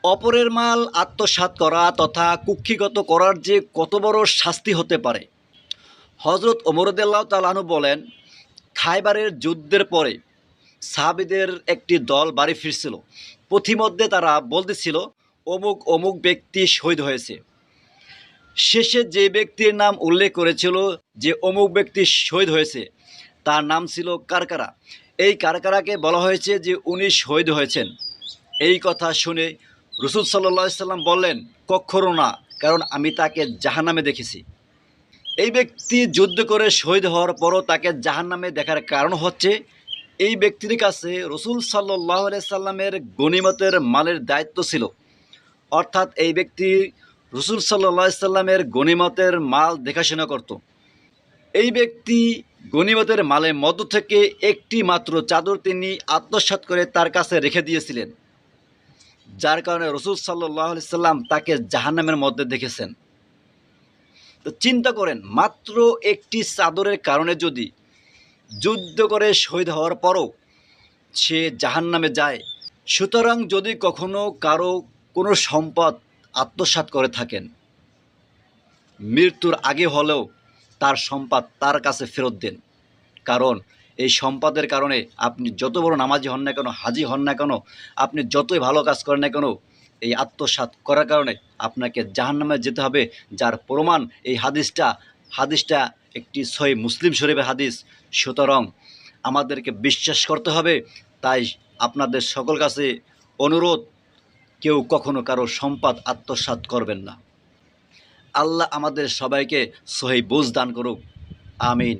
অপরের মাল আত্মসাৎ করা তথা কুক্ষিগত করার যে কত বড় শাস্তি হতে পারে। হজরত ওমর রাদিয়াল্লাহু তাআলা আনহু বলেন, খায়বারের যুদ্ধের পরে সাহাবীদের একটি দল বাড়ি ফিরছিল। পথিমধ্যে তারা বলতেছিল, অমুক অমুক ব্যক্তি শহীদ হয়েছে। শেষে যে ব্যক্তির নাম উল্লেখ করেছিল যে অমুক ব্যক্তি শহীদ হয়েছে, তার নাম ছিল কারকারা। এই কারকারাকে বলা হয়েছে যে উনি শহীদ হয়েছেন। এই কথা শুনে রাসূল সাল্লাল্লাহু আলাইহি সাল্লাম বললেন, কখনো না, কারণ আমি তাকে জাহান্নামে দেখেছি। এই ব্যক্তি যুদ্ধ করে শহীদ হওয়ার পরও তাকে জাহান্নামে দেখার কারণ হচ্ছে, এই ব্যক্তির কাছে রাসূল সাল্লাল্লাহু আলাইহি সাল্লামের গনিমতের মালের দায়িত্ব ছিল। অর্থাৎ এই ব্যক্তি রাসূল সাল্লাল্লাহু আলাইহি সাল্লামের গনিমতের মাল দেখাশোনা করত। এই ব্যক্তি গনিমতের মালের মধ্য থেকে একটি মাত্র চাদর তিনি আত্মসাৎ করে তার কাছে রেখে দিয়েছিলেন, যার কারণে রাসূল সাল্লাল্লাহু আলাইহি সাল্লাম তাকে জাহান্নামের মধ্যে দেখেছেন। তো চিন্তা করেন, মাত্র একটি চাদরের কারণে যদি যুদ্ধ করে শহীদ হওয়ার পরও সে জাহান্নামে যায়। সুতরাং যদি কখনো কারো কোনো সম্পদ আত্মসাৎ করে থাকেন, মৃত্যুর আগে হলেও তার সম্পদ তার কাছে ফেরত দেন। কারণ এই সম্পদের কারণে আপনি যত বড় নামাজি হন না কেন, হাজি হন না কেন, আপনি যতই ভালো কাজ করেন না কেন, এই আত্মসাৎ করার কারণে আপনাকে জাহান্নামে যেতে হবে। যার প্রমাণ এই হাদিসটা একটি সহিহ মুসলিম শরীফের হাদিস। সুতরাং আমাদেরকে বিশ্বাস করতে হবে। তাই আপনাদের সকল কাছে অনুরোধ, কেউ কখনো কারো সম্পদ আত্মসাৎ করবেন না। আল্লাহ আমাদের সবাইকে সহিহ বুঝ দান করুক। আমিন।